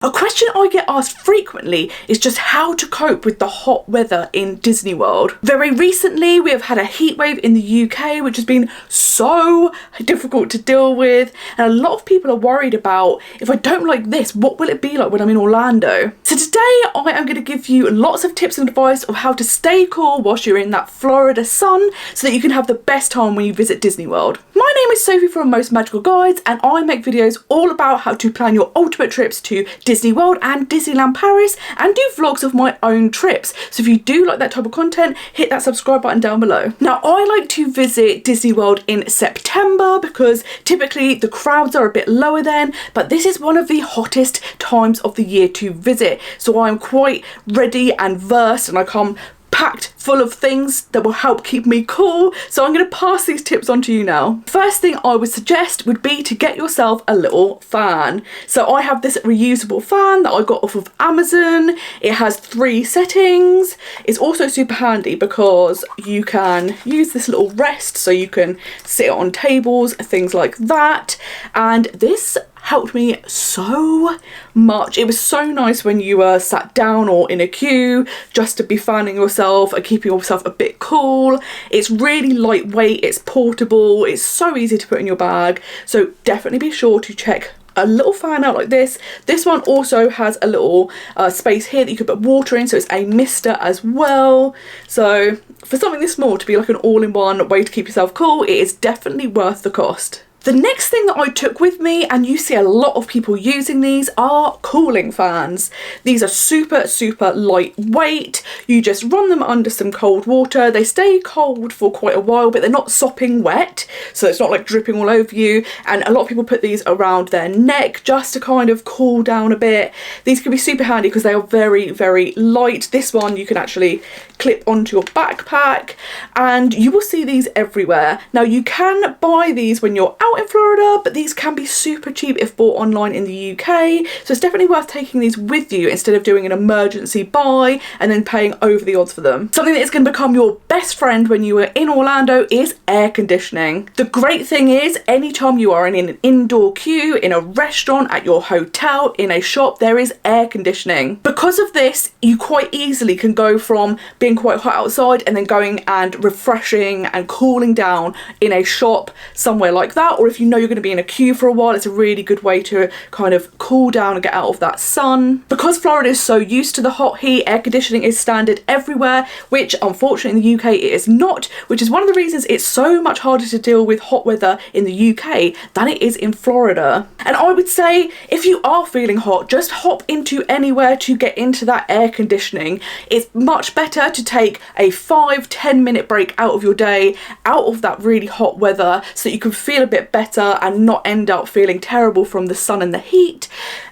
A question I get asked frequently is just how to cope with the hot weather in Disney World. Very recently, we have had a heat wave in the UK, which has been so difficult to deal with. And a lot of people are worried about, if I don't like this, what will it be like when I'm in Orlando? So today I am going to give you lots of tips and advice of how to stay cool whilst you're in that Florida sun so that you can have the best time when you visit Disney World. My name is Sophie from Most Magical Guides, and I make videos all about how to plan your ultimate trips to Disney World and Disneyland Paris, and do vlogs of my own trips. So if you do like that type of content, hit that subscribe button down below. Now, I like to visit Disney World in September because typically the crowds are a bit lower then, but this is one of the hottest times of the year to visit. So I'm quite ready and versed, and I come packed full of things that will help keep me cool. So I'm going to pass these tips on to you now. First thing I would suggest would be to get yourself a little fan. So I have this reusable fan that I got off of Amazon. It has 3 settings. It's also super handy because you can use this little rest, so you can sit on tables, things like that. And this helped me so much. It was so nice when you were sat down or in a queue just to be fanning yourself and keeping yourself a bit cool. It's really lightweight, it's portable, it's so easy to put in your bag. So definitely be sure to check a little fan out like this. This one also has a little space here that you could put water in, so it's a mister as well. So for something this small to be like an all-in-one way to keep yourself cool, it is definitely worth the cost. The next thing that I took with me, and you see a lot of people using these, are cooling fans. These are super lightweight. You just run them under some cold water. They stay cold for quite a while, but they're not sopping wet, so it's not like dripping all over you. And a lot of people put these around their neck just to kind of cool down a bit. These can be super handy because they are very light. This one you can actually clip onto your backpack, and you will see these everywhere. Now, you can buy these when you're out in Florida, but these can be super cheap if bought online in the UK, so it's definitely worth taking these with you instead of doing an emergency buy and then paying over the odds for them. Something that is going to become your best friend when you are in Orlando is air conditioning. The great thing is, anytime you are in an indoor queue, in a restaurant, at your hotel, in a shop, there is air conditioning. Because of this, you quite easily can go from being quite hot outside and then going and refreshing and cooling down in a shop somewhere like that. Or if you know you're going to be in a queue for a while, it's a really good way to kind of cool down and get out of that sun. Because Florida is so used to the hot heat, air conditioning is standard everywhere, which unfortunately in the UK it is not, which is one of the reasons it's so much harder to deal with hot weather in the UK than it is in Florida. And I would say, if you are feeling hot, just hop into anywhere to get into that air conditioning. It's much better to take a 5-10 minute break out of your day, out of that really hot weather, so that you can feel a bit better and not end up feeling terrible from the sun and the heat,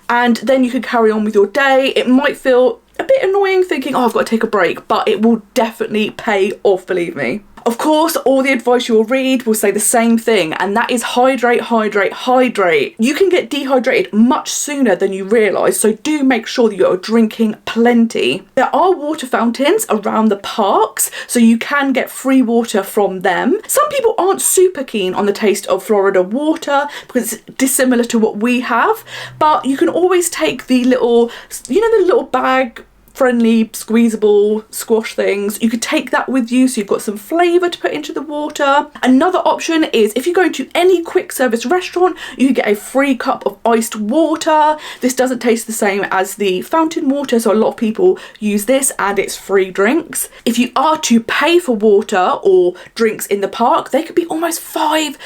and then you can carry on with your day. It might feel a bit annoying thinking, oh, I've got to take a break, but it will definitely pay off, believe me. Of course, all the advice you will read will say the same thing, and that is hydrate. You can get dehydrated much sooner than you realise, so do make sure that you're drinking plenty. There are water fountains around the parks, so you can get free water from them. Some people aren't super keen on the taste of Florida water because it's dissimilar to what we have, but you can always take the little, you know, the little bag friendly squeezable squash things. You could take that with you so you've got some flavour to put into the water. Another option is, if you go to any quick service restaurant, you can get a free cup of iced water. This doesn't taste the same as the fountain water, so a lot of people use this, and it's free drinks. If you are to pay for water or drinks in the park, they could be almost $5,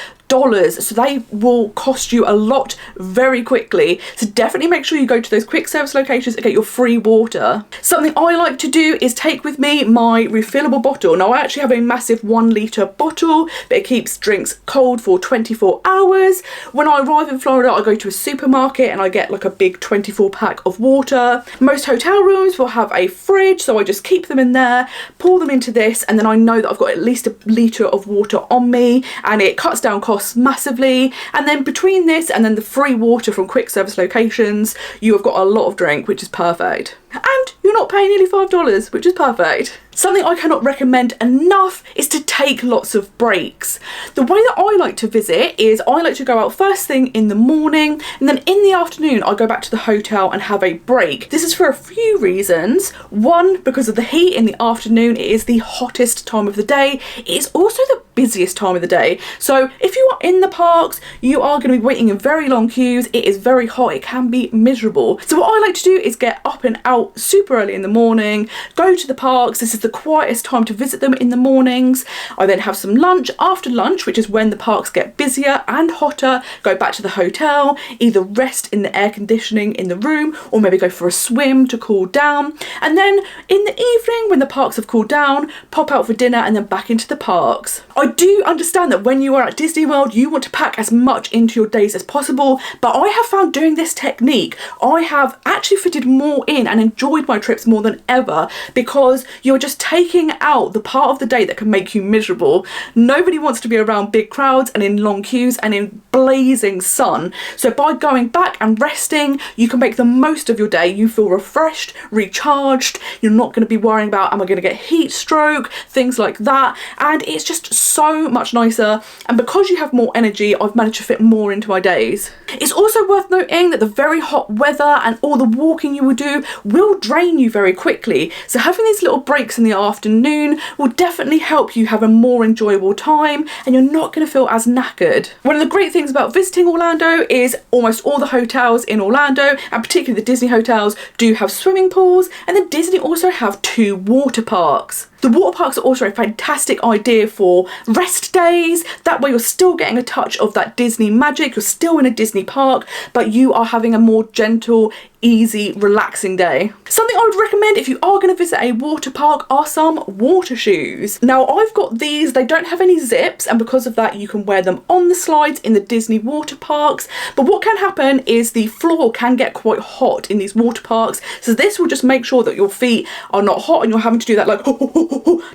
so they will cost you a lot very quickly. So definitely make sure you go to those quick service locations and get your free water. Something I like to do is take with me my refillable bottle. Now, I actually have a massive 1 litre bottle, but it keeps drinks cold for 24 hours. When I arrive in Florida, I go to a supermarket and I get like a big 24 pack of water. Most hotel rooms will have a fridge, so I just keep them in there, pour them into this, and then I know that I've got at least a litre of water on me, and it cuts down costs massively. And then between this and then the free water from quick service locations, you have got a lot of drink, which is perfect. And you're not paying nearly $5, which is perfect. Something I cannot recommend enough is to take lots of breaks. The way that I like to visit is I like to go out first thing in the morning, and then in the afternoon I go back to the hotel and have a break. This is for a few reasons. One, because of the heat in the afternoon. It is the hottest time of the day. It is also the busiest time of the day. So if you are in the parks, you are going to be waiting in very long queues. It is very hot. It can be miserable. So what I like to do is get up and out super early in the morning, go to the parks. This is the quietest time to visit them in the mornings. I then have some lunch. After lunch, which is when the parks get busier and hotter, go back to the hotel, either rest in the air conditioning in the room or maybe go for a swim to cool down. And then in the evening, when the parks have cooled down, pop out for dinner and then back into the parks. I do understand that when you are at Disney World, you want to pack as much into your days as possible, but I have found doing this technique, I have actually fitted more in and enjoyed my trips more than ever, because you're just taking out the part of the day that can make you miserable. Nobody wants to be around big crowds and in long queues and in blazing sun. So by going back and resting, you can make the most of your day. You feel refreshed, recharged. You're not going to be worrying about, am I going to get heat stroke, things like that. And it's just so much nicer. And because you have more energy, I've managed to fit more into my days. It's also worth noting that the very hot weather and all the walking you will do will drain you very quickly. So having these little breaks in the afternoon will definitely help you have a more enjoyable time, and you're not going to feel as knackered. One of the great things about visiting Orlando is almost all the hotels in Orlando, and particularly the Disney hotels, do have swimming pools, and then Disney also have 2 water parks. The water parks are also a fantastic idea for rest days. That way you're still getting a touch of that Disney magic. You're still in a Disney park, but you are having a more gentle, easy, relaxing day. Something I would recommend if you are going to visit a water park are some water shoes. Now I've got these, they don't have any zips, and because of that you can wear them on the slides in the Disney water parks. But what can happen is the floor can get quite hot in these water parks, so this will just make sure that your feet are not hot and you're having to do that like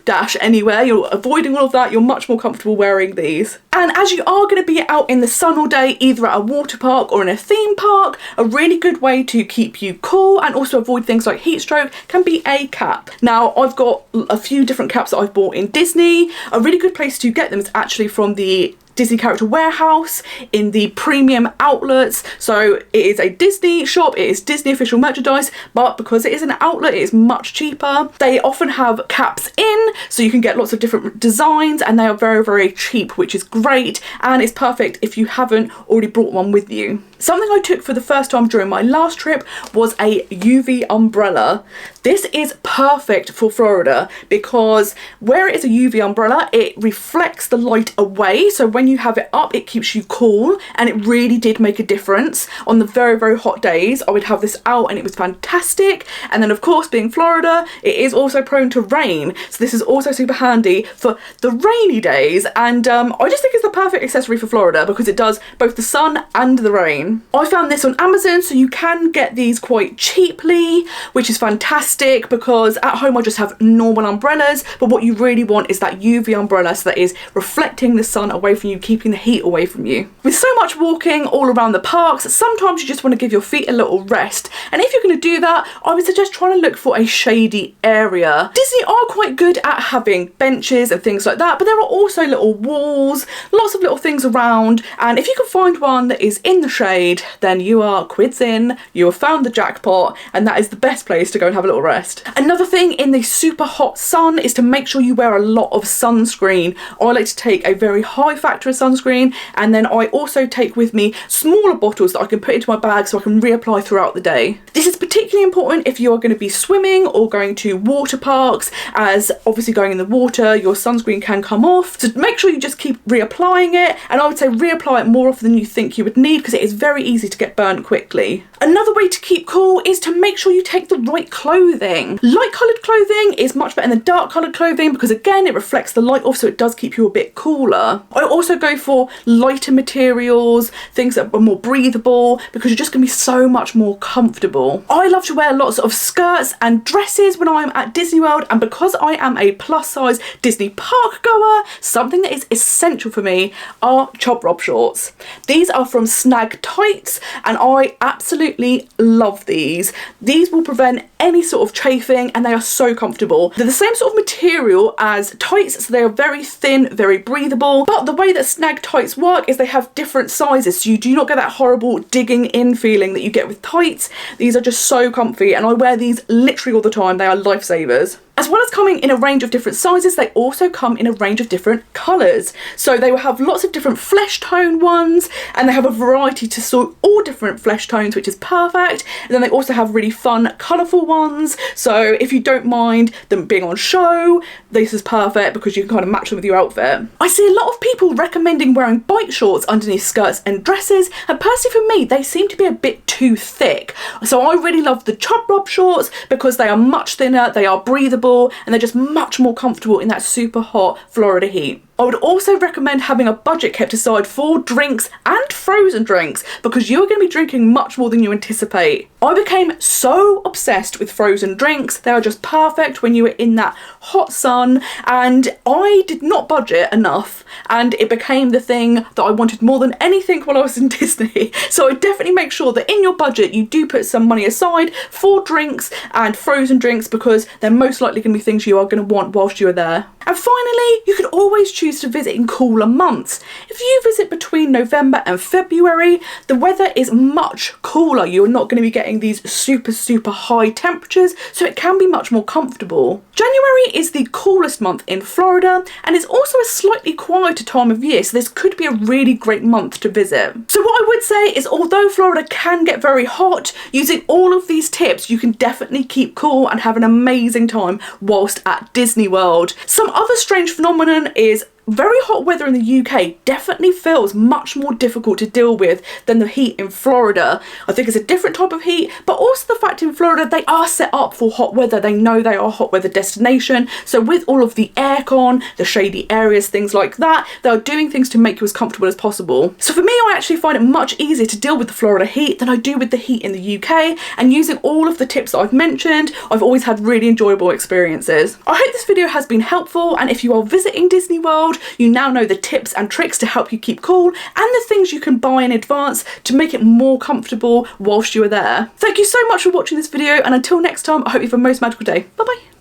dash anywhere. You're avoiding all of that. You're much more comfortable wearing these. And as you are going to be out in the sun all day, either at a water park or in a theme park, a really good way to keep you cool and also avoid things like heat stroke can be a cap. Now I've got a few different caps that I've bought in Disney. A really good place to get them is actually from the Disney Character Warehouse in the premium outlets. So it is a Disney shop, it is Disney official merchandise, but because it is an outlet, it is much cheaper. They often have caps in, so you can get lots of different designs, and they are very, very cheap, which is great, and it's perfect if you haven't already brought one with you. Something I took for the first time during my last trip was a UV umbrella. This is perfect for Florida because where it is a UV umbrella, it reflects the light away. So when you have it up, it keeps you cool, and it really did make a difference. On the very, very hot days, I would have this out and it was fantastic. And then of course, being Florida, it is also prone to rain. So this is also super handy for the rainy days. And I just think it's the perfect accessory for Florida because it does both the sun and the rain. I found this on Amazon, so you can get these quite cheaply, which is fantastic because at home I just have normal umbrellas, but what you really want is that UV umbrella, so that is reflecting the sun away from you, keeping the heat away from you. With so much walking all around the parks, sometimes you just want to give your feet a little rest, and if you're going to do that, I would suggest trying to look for a shady area. Disney are quite good at having benches and things like that, but there are also little walls, lots of little things around, and if you can find one that is in the shade, then you are quids in, you have found the jackpot, and that is the best place to go and have a little rest. Another thing in the super hot sun is to make sure you wear a lot of sunscreen. I like to take a very high factor of sunscreen, and then I also take with me smaller bottles that I can put into my bag so I can reapply throughout the day. This is particularly important if you are going to be swimming or going to water parks, as obviously going in the water your sunscreen can come off, so make sure you just keep reapplying it, and I would say reapply it more often than you think you would need because it is very easy to get burnt quickly. Another way to keep cool is to make sure you take the right clothing. Light coloured clothing is much better than dark coloured clothing because again it reflects the light off, so it does keep you a bit cooler. I also go for lighter materials, things that are more breathable, because you're just going to be so much more comfortable. I love to wear lots of skirts and dresses when I'm at Disney World, and because I am a plus size Disney park goer, something that is essential for me are chop rob shorts. These are from Snag tights, and I absolutely love these. These will prevent any sort of chafing and they are so comfortable. They're the same sort of material as tights, so they are very thin, very breathable, but the way that snag tights work is they have different sizes, so you do not get that horrible digging in feeling that you get with tights. These are just so comfy and I wear these literally all the time. They are lifesavers. As well as coming in a range of different sizes, they also come in a range of different colours. So they will have lots of different flesh tone ones, and they have a variety to suit all different flesh tones, which is perfect. And then they also have really fun, colourful ones. So if you don't mind them being on show, this is perfect because you can kind of match them with your outfit. I see a lot of people recommending wearing bike shorts underneath skirts and dresses, and personally for me, they seem to be a bit too thick. So I really love the chub rob shorts because they are much thinner, they are breathable, and they're just much more comfortable in that super hot Florida heat. I would also recommend having a budget kept aside for drinks and frozen drinks because you're going to be drinking much more than you anticipate. I became so obsessed with frozen drinks. They are just perfect when you are in that hot sun, and I did not budget enough, and it became the thing that I wanted more than anything while I was in Disney. So I definitely make sure that in your budget you do put some money aside for drinks and frozen drinks because they're most likely going to be things you are going to want whilst you are there. And finally, you could always choose to visit in cooler months. If you visit between November and February, the weather is much cooler. You're not going to be getting these super high temperatures, so it can be much more comfortable. January is the coolest month in Florida, and it's also a slightly quieter time of year, so this could be a really great month to visit. So what I would say is, although Florida can get very hot, using all of these tips, you can definitely keep cool and have an amazing time whilst at Disney World. Some other strange phenomenon is very hot weather in the UK definitely feels much more difficult to deal with than the heat in Florida. I think it's a different type of heat, but also the fact in Florida they are set up for hot weather. They know they are a hot weather destination, so with all of the aircon, the shady areas, things like that, they are doing things to make you as comfortable as possible. So for me, I actually find it much easier to deal with the Florida heat than I do with the heat in the UK, and using all of the tips that I've mentioned, I've always had really enjoyable experiences. I hope this video has been helpful, and if you are visiting Disney World, you now know the tips and tricks to help you keep cool and the things you can buy in advance to make it more comfortable whilst you are there. Thank you so much for watching this video, and until next time, I hope you have a most magical day. Bye bye.